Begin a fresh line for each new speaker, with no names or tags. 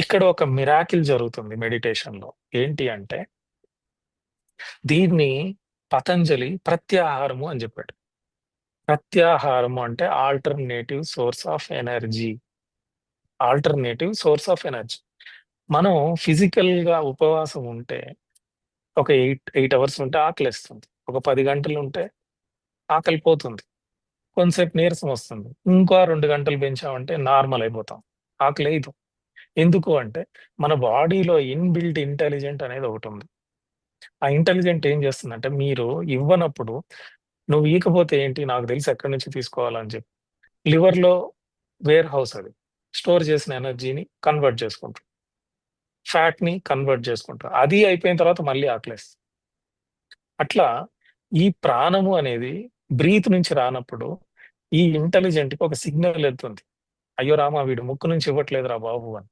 ఇక్కడ ఒక మిరాకిల్ జరుగుతుంది మెడిటేషన్‌లో. ఏంటి అంటే, దీన్ని పతంజలి ప్రత్యాహారము అని జెప్పాడు. ప్రత్యాహారము అంటే alternative source of energy. Alternative source of energy. మనం ఫిజికల్‌గా ఉపవాసం ఉంటే ఒక 8 అవర్స్ ఉంటే ఆకలేస్తుంది. ఒక 10 గంటలుంటే ఆకలి పోతుంది. కొంతసేపు నీరసం వస్తుంది. ఇంకో 2 గంటలు పెంచామంటే నార్మల్ అయిపోతాం. ఆకలేయదు. ఎందుకు అంటే మన బాడీలో ఇన్‌బిల్ట్ ఇంటెలిజెంట్ అనేది ఒకటుంది. ఆ ఇంటెలిజెంట్ ఏం చేస్తుందంటే మీరు ఇవ్వనప్పుడు నువ్వు ఇయకపోతే ఏంటి నాకు తెలుసు ఎక్కడి నుంచి తీసుకోవాలని చెప్పి. లివర్‌లో వేర్ హౌస్ అది. స్టోర్ చేసిన ఎనర్జీని కన్వర్ట్ చేసుకుంటది. ఫ్యాట్‌ని కన్వర్ట్ చేసుకుంటది. అది అయిపోయిన తర్వాత మళ్ళీ ఆకలేస్తది. అట్లా ఈ ప్రాణము అనేది బ్రీత్ నుంచి రానప్పుడు ఈ ఇంటెలిజెంట్‌కి ఒక సిగ్నల్ ఎళ్తుంది. అయ్యో రామా! వీడు ముక్కు నుంచి ఇవ్వట్లేదురా బాబు అని.